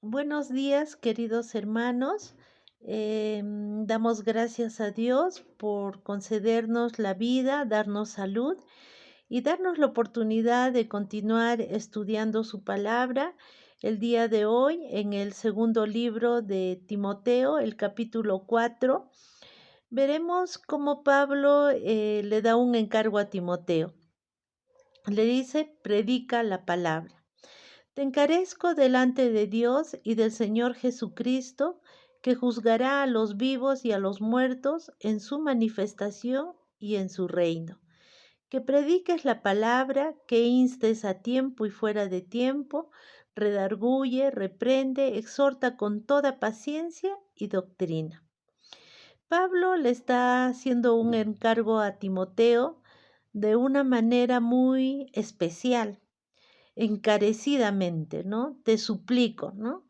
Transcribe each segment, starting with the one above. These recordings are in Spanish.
Buenos días, queridos hermanos. Damos gracias a Dios por concedernos la vida, darnos salud y darnos la oportunidad de continuar estudiando su palabra. El día de hoy, en el segundo libro de Timoteo, el capítulo 4, veremos cómo Pablo le da un encargo a Timoteo. Le dice, predica la palabra. Te encarezco delante de Dios y del Señor Jesucristo, que juzgará a los vivos y a los muertos en su manifestación y en su reino. Que prediques la palabra, que instes a tiempo y fuera de tiempo, redarguye, reprende, exhorta con toda paciencia y doctrina. Pablo le está haciendo un encargo a Timoteo de una manera muy especial, encarecidamente, ¿no? Te suplico, ¿no?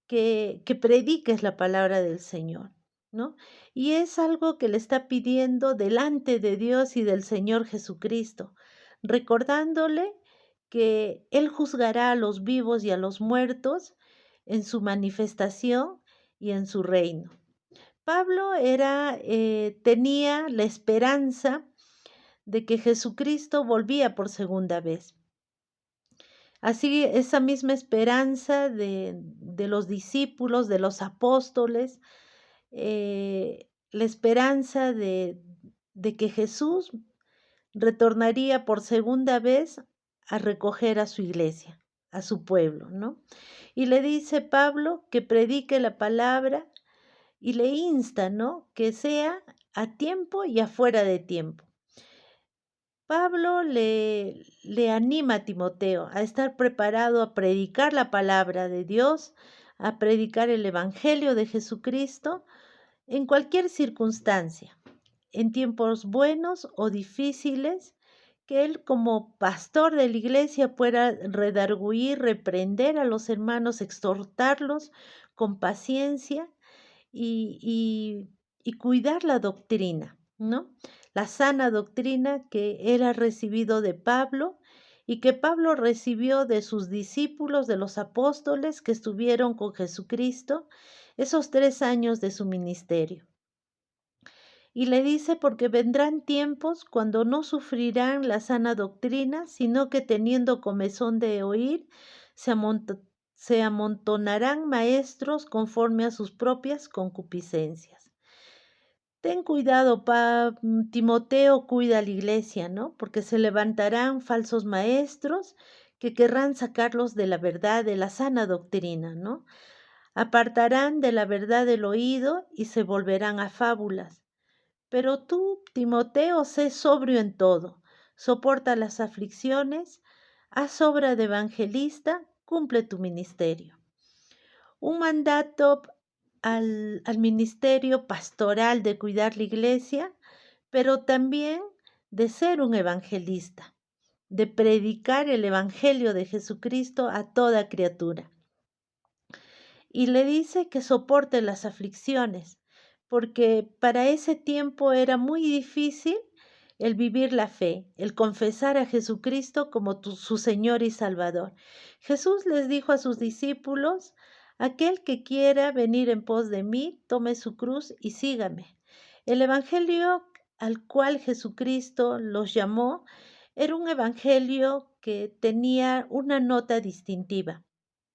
Que prediques la palabra del Señor, ¿no? Y es algo que le está pidiendo delante de Dios y del Señor Jesucristo, recordándole que Él juzgará a los vivos y a los muertos en su manifestación y en su reino. Pablo tenía la esperanza de que Jesucristo volvía por segunda vez. Así, esa misma esperanza de los discípulos, de los apóstoles, la esperanza de que Jesús retornaría por segunda vez a recoger a su iglesia, a su pueblo, ¿no? Y le dice Pablo que predique la palabra y le insta, ¿no? Que sea a tiempo y afuera de tiempo. Pablo le anima a Timoteo a estar preparado a predicar la palabra de Dios, a predicar el Evangelio de Jesucristo en cualquier circunstancia, en tiempos buenos o difíciles, que él como pastor de la iglesia pueda redarguir, reprender a los hermanos, exhortarlos con paciencia y cuidar la doctrina, ¿no? La sana doctrina que él ha recibido de Pablo y que Pablo recibió de sus discípulos, de los apóstoles que estuvieron con Jesucristo esos 3 años de su ministerio. Y le dice, porque vendrán tiempos cuando no sufrirán la sana doctrina, sino que teniendo comezón de oír, se, se amontonarán maestros conforme a sus propias concupiscencias. Ten cuidado, Timoteo, cuida a la iglesia, ¿no? Porque se levantarán falsos maestros que querrán sacarlos de la verdad, de la sana doctrina, ¿no? Apartarán de la verdad el oído y se volverán a fábulas. Pero tú, Timoteo, sé sobrio en todo, soporta las aflicciones, haz obra de evangelista, cumple tu ministerio. Un mandato al ministerio pastoral de cuidar la iglesia, pero también de ser un evangelista, de predicar el evangelio de Jesucristo a toda criatura. Y le dice que soporte las aflicciones, porque para ese tiempo era muy difícil el vivir la fe, el confesar a Jesucristo como su Señor y Salvador. Jesús les dijo a sus discípulos, aquel que quiera venir en pos de mí, tome su cruz y sígame. El evangelio al cual Jesucristo los llamó era un evangelio que tenía una nota distintiva,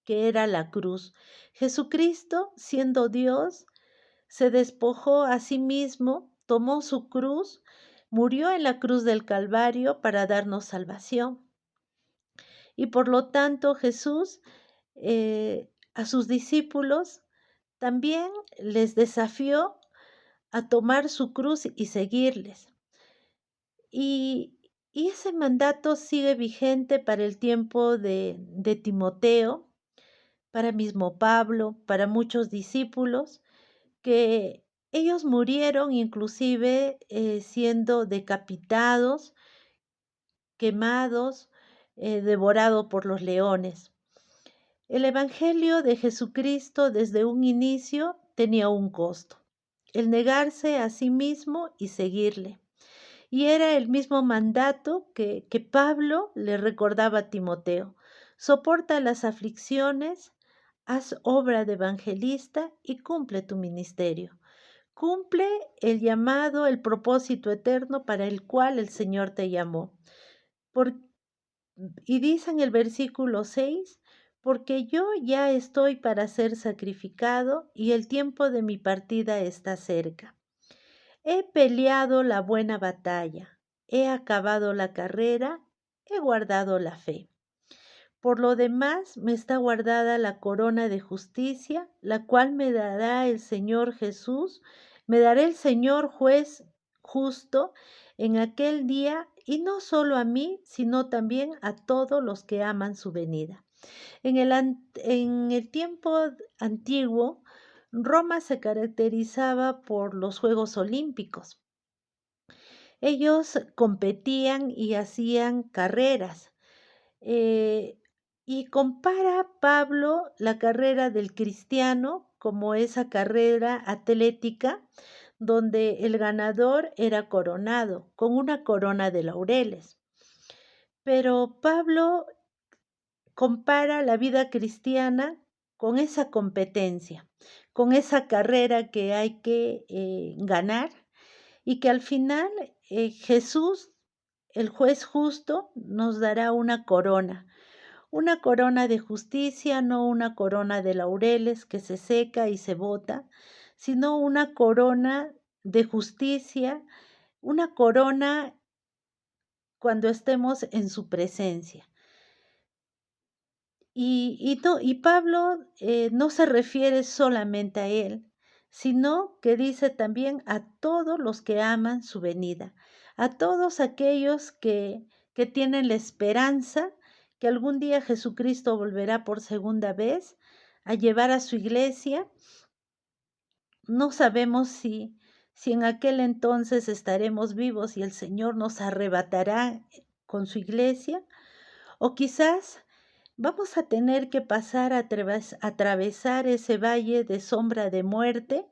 que era la cruz. Jesucristo, siendo Dios, se despojó a sí mismo, tomó su cruz, murió en la cruz del Calvario para darnos salvación. Y por lo tanto Jesús a sus discípulos también les desafió a tomar su cruz y seguirles. Y ese mandato sigue vigente para el tiempo de Timoteo, para mismo Pablo, para muchos discípulos, que ellos murieron inclusive siendo decapitados, quemados, devorados por los leones. El Evangelio de Jesucristo desde un inicio tenía un costo, el negarse a sí mismo y seguirle. Y era el mismo mandato que Pablo le recordaba a Timoteo. Soporta las aflicciones, haz obra de evangelista y cumple tu ministerio. Cumple el llamado, el propósito eterno para el cual el Señor te llamó. Por- y dice en el versículo 6, porque yo ya estoy para ser sacrificado y el tiempo de mi partida está cerca. He peleado la buena batalla, he acabado la carrera, he guardado la fe. Por lo demás, me está guardada la corona de justicia, la cual me dará el Señor Jesús, me dará el Señor juez justo en aquel día, y no solo a mí, sino también a todos los que aman su venida. En el tiempo antiguo, Roma se caracterizaba por los Juegos Olímpicos. Ellos competían y hacían carreras. Eh, y compara Pablo la carrera del cristiano como esa carrera atlética donde el ganador era coronado con una corona de laureles. Pero Pablo compara la vida cristiana con esa competencia, con esa carrera que hay que ganar y que al final Jesús, el juez justo, nos dará una corona de justicia, no una corona de laureles que se seca y se bota, sino una corona de justicia, una corona cuando estemos en su presencia. Y Pablo no se refiere solamente a él, sino que dice también a todos los que aman su venida, a todos aquellos que tienen la esperanza que algún día Jesucristo volverá por segunda vez a llevar a su iglesia. No sabemos si en aquel entonces estaremos vivos y el Señor nos arrebatará con su iglesia, o quizás vamos a tener que pasar a atravesar ese valle de sombra de muerte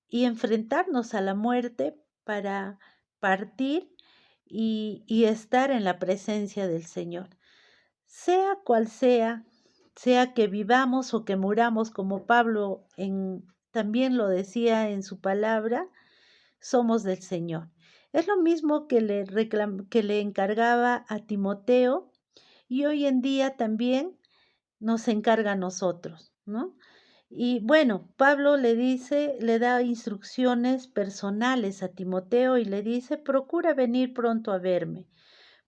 y enfrentarnos a la muerte para partir y estar en la presencia del Señor. Sea cual sea que vivamos o que muramos, como Pablo también lo decía en su palabra, somos del Señor. Es lo mismo que le encargaba a Timoteo y hoy en día también nos encarga a nosotros, ¿no? Y bueno, Pablo le da instrucciones personales a Timoteo y le dice, procura venir pronto a verme,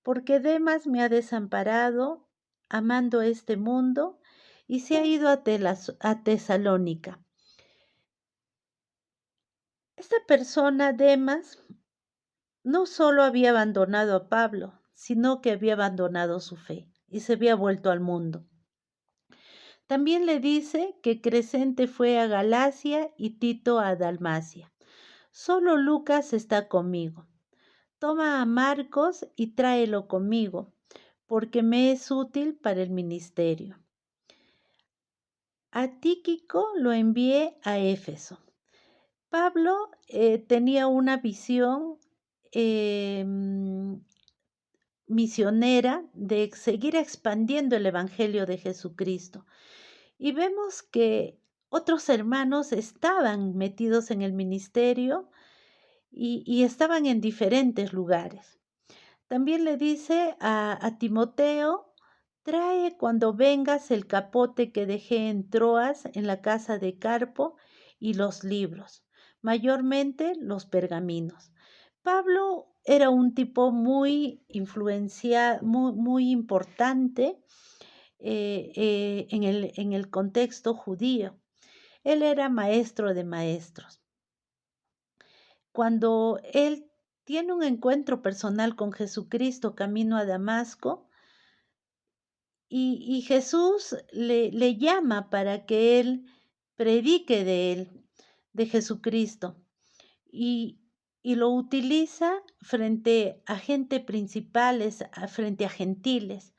porque Demas me ha desamparado, amando este mundo, y se ha ido a Tesalónica. Esta persona, Demas, no solo había abandonado a Pablo, sino que había abandonado su fe y se había vuelto al mundo. También le dice que Crescente fue a Galacia y Tito a Dalmacia. Solo Lucas está conmigo. Toma a Marcos y tráelo conmigo, porque me es útil para el ministerio. A Tíquico lo envié a Éfeso. Pablo tenía una visión misionera de seguir expandiendo el Evangelio de Jesucristo. Y vemos que otros hermanos estaban metidos en el ministerio y estaban en diferentes lugares. También le dice a Timoteo, trae cuando vengas el capote que dejé en Troas en la casa de Carpo y los libros, mayormente los pergaminos. Pablo era un tipo muy influenciado, muy importante en el contexto judío. Él era maestro de maestros. Cuando él tiene un encuentro personal con Jesucristo camino a Damasco y Jesús le llama para que él predique de él, de Jesucristo, y, y lo utiliza frente a gente principales, frente a gentiles.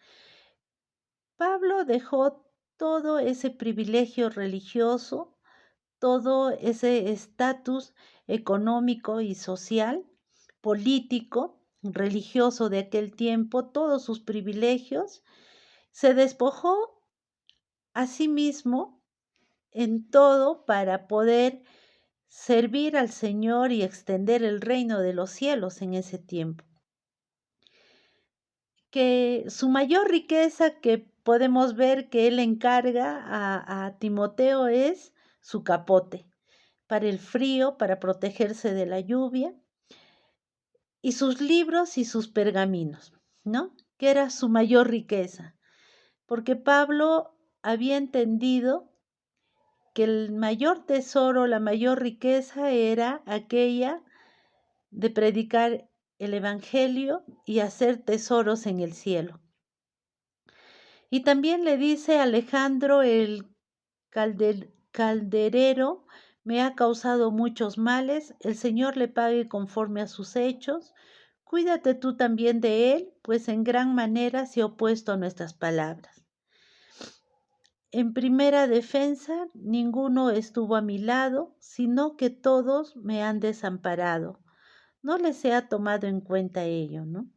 Pablo dejó todo ese privilegio religioso, todo ese estatus económico y social, político, religioso de aquel tiempo, todos sus privilegios, se despojó a sí mismo en todo para poder servir al Señor y extender el reino de los cielos en ese tiempo. Que su mayor riqueza que podemos ver que él encarga a Timoteo es su capote para el frío, para protegerse de la lluvia, y sus libros y sus pergaminos, ¿no? Que era su mayor riqueza, porque Pablo había entendido que el mayor tesoro, la mayor riqueza era aquella de predicar el Evangelio y hacer tesoros en el cielo. Y también le dice Alejandro el calderero, me ha causado muchos males, el Señor le pague conforme a sus hechos. Cuídate tú también de él, pues en gran manera se ha opuesto a nuestras palabras. En primera defensa, ninguno estuvo a mi lado, sino que todos me han desamparado. No les he tomado en cuenta ello, ¿no?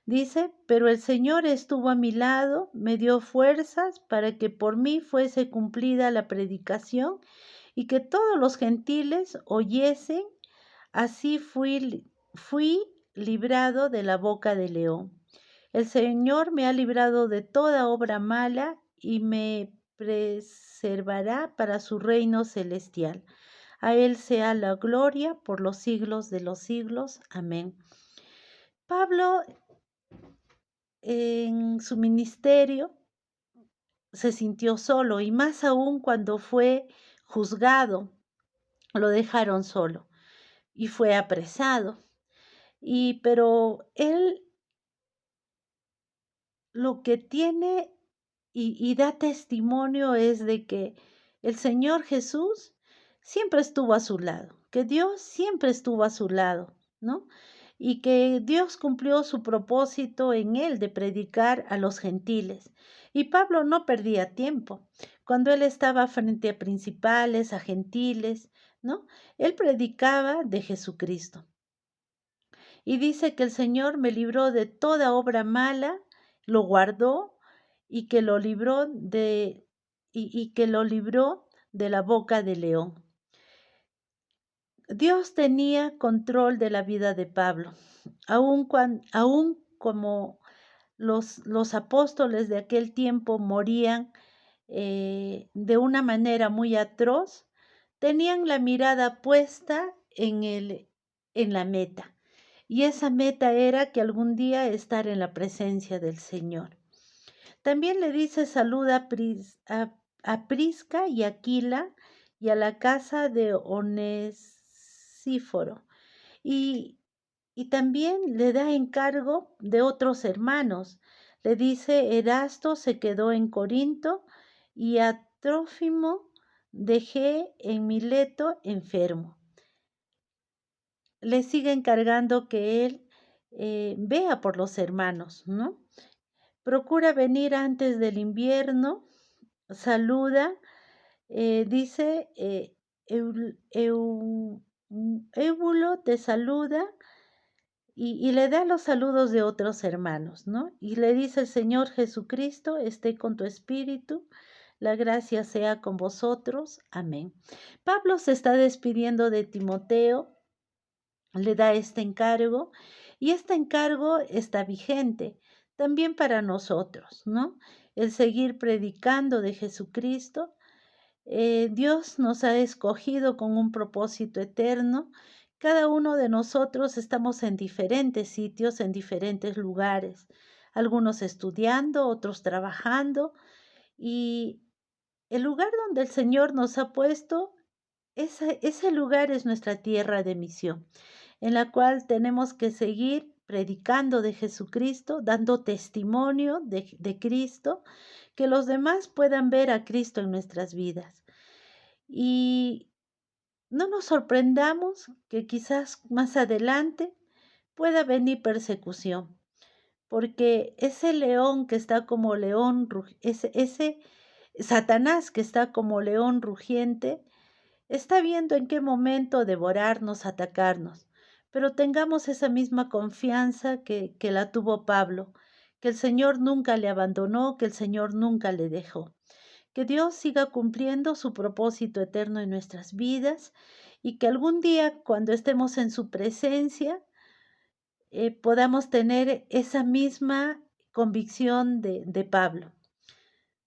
Dice, pero el Señor estuvo a mi lado, me dio fuerzas para que por mí fuese cumplida la predicación y que todos los gentiles oyesen. Así fui librado de la boca del león. El Señor me ha librado de toda obra mala y me preservará para su reino celestial. A Él sea la gloria por los siglos de los siglos. Amén. Pablo en su ministerio se sintió solo y más aún cuando fue juzgado, lo dejaron solo y fue apresado. Pero él lo que tiene y da testimonio es de que el Señor Jesús siempre estuvo a su lado, que Dios siempre estuvo a su lado, ¿no? Y que Dios cumplió su propósito en él de predicar a los gentiles. Y Pablo no perdía tiempo. Cuando él estaba frente a principales, a gentiles, ¿no? Él predicaba de Jesucristo. Y dice que el Señor me libró de toda obra mala, lo guardó y que lo libró que lo libró de la boca del león. Dios tenía control de la vida de Pablo, aun como los apóstoles de aquel tiempo morían de una manera muy atroz, tenían la mirada puesta en la meta. Y esa meta era que algún día estar en la presencia del Señor. También le dice saluda a Prisca y Aquila y a la casa de Onesíforo. Y también le da encargo de otros hermanos. Le dice, Erasto se quedó en Corinto y a Trófimo dejé en Mileto enfermo. Le sigue encargando que él vea por los hermanos, ¿no? Procura venir antes del invierno, saluda, dice, Ébulo te saluda y le da los saludos de otros hermanos, ¿no? Y le dice el Señor Jesucristo, esté con tu espíritu, la gracia sea con vosotros. Amén. Pablo se está despidiendo de Timoteo, le da este encargo y este encargo está vigente también para nosotros, ¿no? El seguir predicando de Jesucristo. Dios nos ha escogido con un propósito eterno. Cada uno de nosotros estamos en diferentes sitios, en diferentes lugares, algunos estudiando, otros trabajando, y el lugar donde el Señor nos ha puesto, ese lugar es nuestra tierra de misión, en la cual tenemos que seguir predicando de Jesucristo, dando testimonio de Cristo, que los demás puedan ver a Cristo en nuestras vidas. Y no nos sorprendamos que quizás más adelante pueda venir persecución, porque ese león que está como león, ese Satanás que está como león rugiente, está viendo en qué momento devorarnos, atacarnos. Pero tengamos esa misma confianza que la tuvo Pablo, que el Señor nunca le abandonó, que el Señor nunca le dejó, Que Dios siga cumpliendo su propósito eterno en nuestras vidas y que algún día, cuando estemos en su presencia, podamos tener esa misma convicción de Pablo.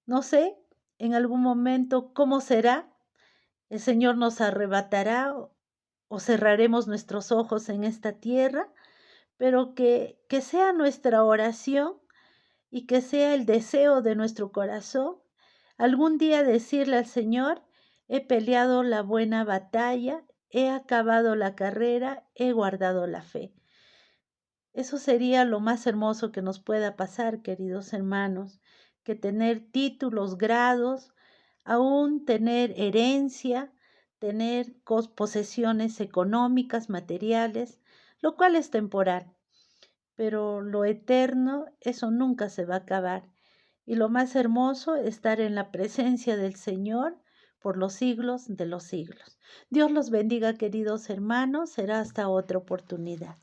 No sé en algún momento cómo será, el Señor nos arrebatará o cerraremos nuestros ojos en esta tierra, pero que sea nuestra oración y que sea el deseo de nuestro corazón algún día decirle al Señor, he peleado la buena batalla, he acabado la carrera, he guardado la fe. Eso sería lo más hermoso que nos pueda pasar, queridos hermanos, que tener títulos, grados, aún tener herencia, tener posesiones económicas, materiales, lo cual es temporal, pero lo eterno, eso nunca se va a acabar. Y lo más hermoso, estar en la presencia del Señor por los siglos de los siglos. Dios los bendiga, queridos hermanos. Será hasta otra oportunidad.